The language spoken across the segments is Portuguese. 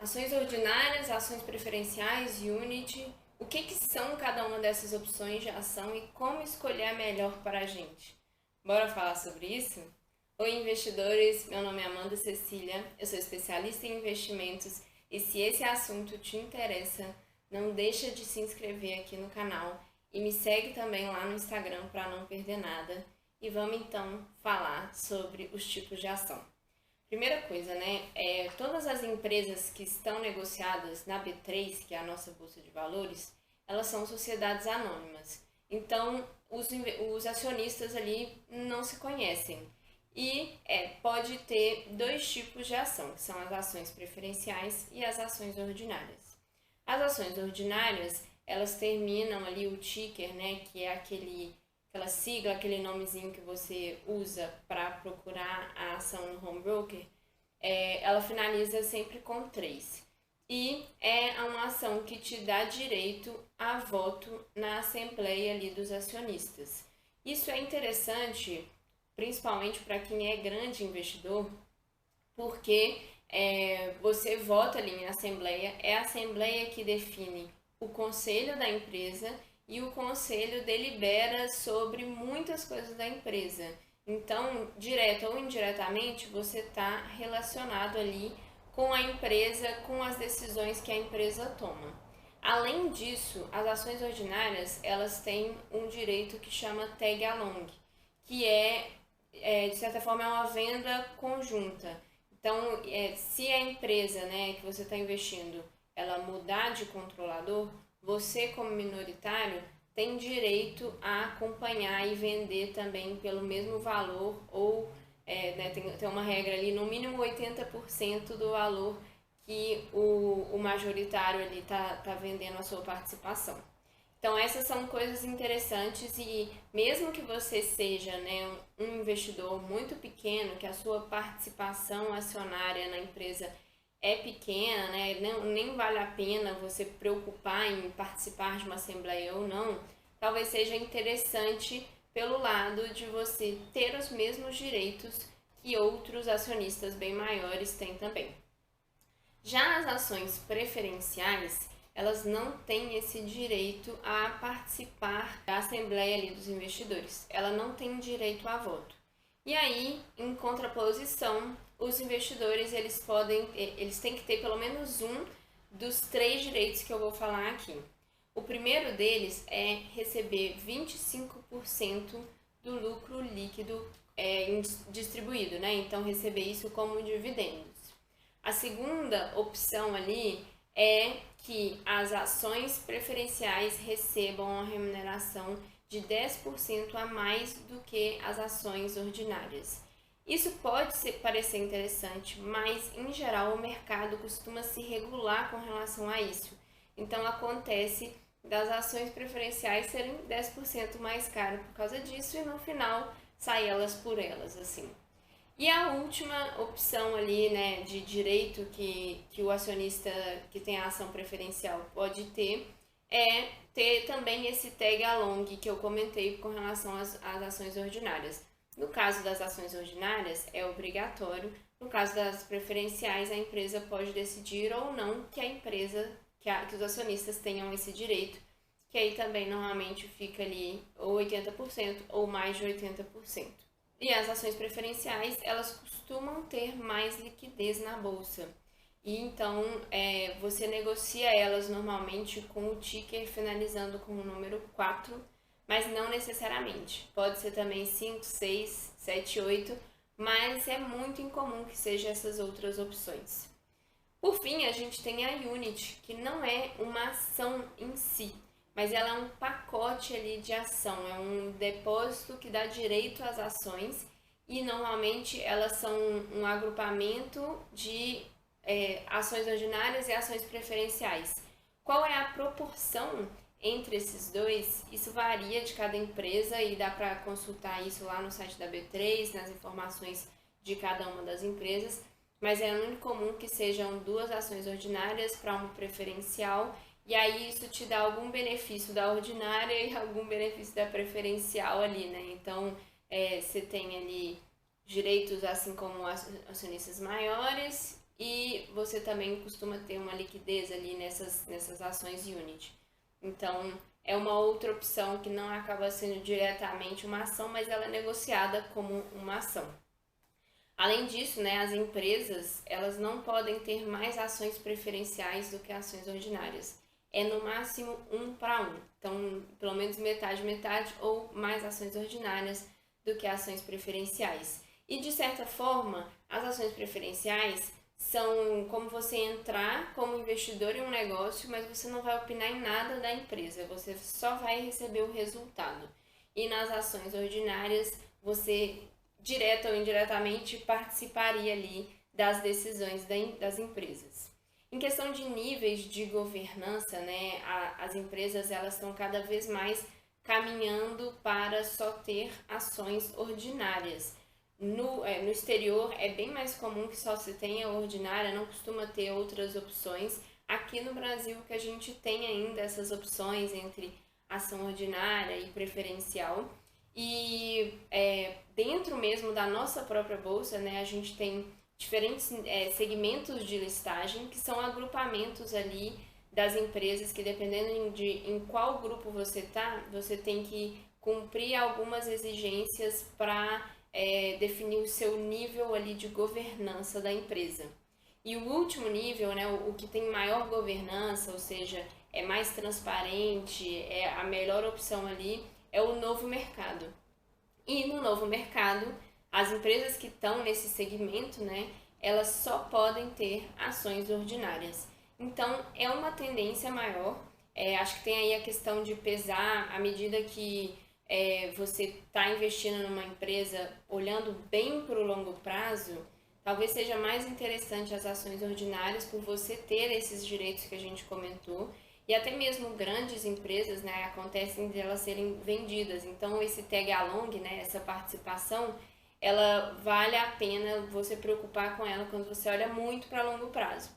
Ações ordinárias, ações preferenciais, unit. O que são cada uma dessas opções de ação e como escolher a melhor para a gente? Bora falar sobre isso? Oi, investidores! Meu nome é Amanda Cecília, eu sou especialista em investimentos e se esse assunto te interessa, não deixa de se inscrever aqui no canal e me segue também lá no Instagram para não perder nada. E vamos então falar sobre os tipos de ação. Primeira coisa, né? Todas as empresas que estão negociadas na B3, que é a nossa bolsa de valores, elas são sociedades anônimas. Então, os acionistas ali não se conhecem. E pode ter dois tipos de ação, que são as ações preferenciais e as ações ordinárias. As ações ordinárias, elas terminam ali o ticker, né? Que é aquela sigla, aquele nomezinho que você usa para procurar a ação no home broker, ela finaliza sempre com 3. E é uma ação que te dá direito a voto na assembleia ali dos acionistas. Isso é interessante, principalmente para quem é grande investidor, porque você vota ali em assembleia, é a assembleia que define o conselho da empresa e o conselho delibera sobre muitas coisas da empresa. Então, direto ou indiretamente, você está relacionado ali com a empresa, com as decisões que a empresa toma. Além disso, as ações ordinárias, elas têm um direito que chama tag along, que de certa forma, é uma venda conjunta. Então, se a empresa, né, que você está investindo, ela mudar de controlador, você como minoritário tem direito a acompanhar e vender também pelo mesmo valor ou tem uma regra ali, no mínimo 80% do valor que o majoritário ali tá vendendo a sua participação. Então essas são coisas interessantes e mesmo que você seja, né, um investidor muito pequeno, que a sua participação acionária na empresa é pequena, né, nem vale a pena você preocupar em participar de uma assembleia ou não, talvez seja interessante pelo lado de você ter os mesmos direitos que outros acionistas bem maiores têm também. Já as ações preferenciais, elas não têm esse direito a participar da assembleia ali dos investidores. Ela não tem direito a voto. E aí, em contraposição, os investidores eles têm que ter pelo menos um dos 3 direitos que eu vou falar aqui. O primeiro deles é receber 25% do lucro líquido distribuído, né? Então receber isso como dividendos. A segunda opção ali é que as ações preferenciais recebam uma remuneração de 10% a mais do que as ações ordinárias. Isso pode parecer interessante, mas em geral o mercado costuma se regular com relação a isso. Então acontece das ações preferenciais serem 10% mais caras por causa disso e no final sai elas por elas, assim. E a última opção ali, né, de direito que o acionista que tem a ação preferencial pode ter é ter também esse tag along que eu comentei com relação às ações ordinárias. No caso das ações ordinárias, é obrigatório. No caso das preferenciais, a empresa pode decidir ou não que a empresa, que os acionistas tenham esse direito, que aí também normalmente fica ali ou 80% ou mais de 80%. E as ações preferenciais, elas costumam ter mais liquidez na bolsa. E então, você negocia elas normalmente com o ticker finalizando com o número 4, mas não necessariamente. Pode ser também 5, 6, 7, 8, mas é muito incomum que sejam essas outras opções. Por fim, a gente tem a Unit, que não é uma ação em si, mas ela é um pacote ali de ação, é um depósito que dá direito às ações e normalmente elas são um agrupamento de ações ordinárias e ações preferenciais. Qual é a proporção entre esses dois? Isso varia de cada empresa e dá para consultar isso lá no site da B3, nas informações de cada uma das empresas, mas é muito comum que sejam 2 ações ordinárias para uma preferencial e aí isso te dá algum benefício da ordinária e algum benefício da preferencial ali, né? Então, você tem ali direitos assim como acionistas maiores e você também costuma ter uma liquidez ali nessas ações unit. Então, é uma outra opção que não acaba sendo diretamente uma ação, mas ela é negociada como uma ação. Além disso, né, as empresas elas não podem ter mais ações preferenciais do que ações ordinárias. É no máximo 1 para 1. Então, pelo menos metade, metade ou mais ações ordinárias do que ações preferenciais. E de certa forma, as ações preferenciais são como você entrar como investidor em um negócio, mas você não vai opinar em nada da empresa, você só vai receber o resultado. E nas ações ordinárias, você direta ou indiretamente participaria ali das decisões das empresas. Em questão de níveis de governança, né, as empresas elas estão cada vez mais caminhando para só ter ações ordinárias. No exterior é bem mais comum que só se tenha ordinária, não costuma ter outras opções. Aqui no Brasil que a gente tem ainda essas opções entre ação ordinária e preferencial. E dentro mesmo da nossa própria bolsa, né, a gente tem diferentes segmentos de listagem, que são agrupamentos ali das empresas que, dependendo de em qual grupo você tá, você tem que cumprir algumas exigências para definir o seu nível ali de governança da empresa. E o último nível, né, o que tem maior governança, ou seja, é mais transparente, é a melhor opção ali, é o novo mercado. E no novo mercado, as empresas que estão nesse segmento, né, elas só podem ter ações ordinárias. Então, é uma tendência maior. Acho que tem aí a questão de pesar à medida que você está investindo numa empresa olhando bem para o longo prazo, talvez seja mais interessante as ações ordinárias por você ter esses direitos que a gente comentou. E até mesmo grandes empresas, né, acontecem de elas serem vendidas. Então, esse tag along, né, essa participação, ela vale a pena você preocupar com ela quando você olha muito para longo prazo.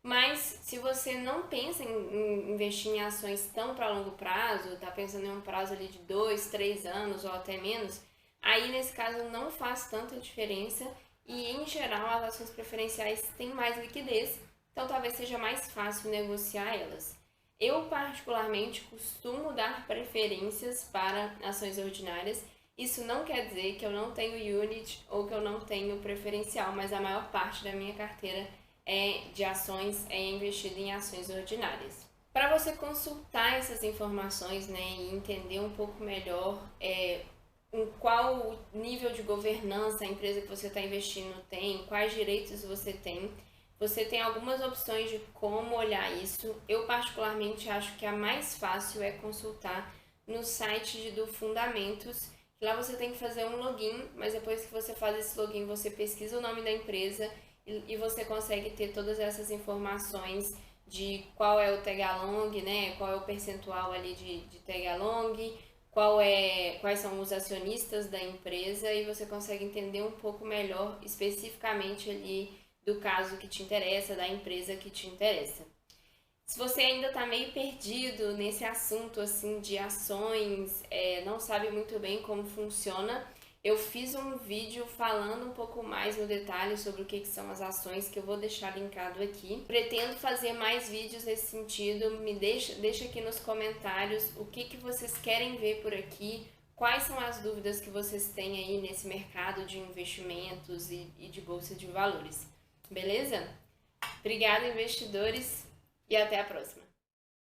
Mas, se você não pensa em investir em ações tão para longo prazo, está pensando em um prazo ali de 2, 3 anos ou até menos, aí nesse caso não faz tanta diferença e, em geral, as ações preferenciais têm mais liquidez, então talvez seja mais fácil negociar elas. Eu, particularmente, costumo dar preferências para ações ordinárias. Isso não quer dizer que eu não tenho unit ou que eu não tenho preferencial, mas a maior parte da minha carteira de ações é investida em ações ordinárias. Para você consultar essas informações, né, e entender um pouco melhor em qual nível de governança a empresa que você está investindo tem, quais direitos você tem algumas opções de como olhar isso. Eu particularmente acho que a mais fácil é consultar no site do Fundamentos. Lá você tem que fazer um login, mas depois que você faz esse login, você pesquisa o nome da empresa e você consegue ter todas essas informações de qual é o tag along, né? Qual é o percentual ali de tag along, quais são os acionistas da empresa, e você consegue entender um pouco melhor especificamente ali do caso que te interessa, da empresa que te interessa. Se você ainda está meio perdido nesse assunto assim de ações, não sabe muito bem como funciona, eu fiz um vídeo falando um pouco mais no detalhe sobre o que são as ações, que eu vou deixar linkado aqui. Pretendo fazer mais vídeos nesse sentido, deixa aqui nos comentários o que vocês querem ver por aqui, quais são as dúvidas que vocês têm aí nesse mercado de investimentos e de bolsa de valores. Beleza? Obrigada, investidores, e até a próxima!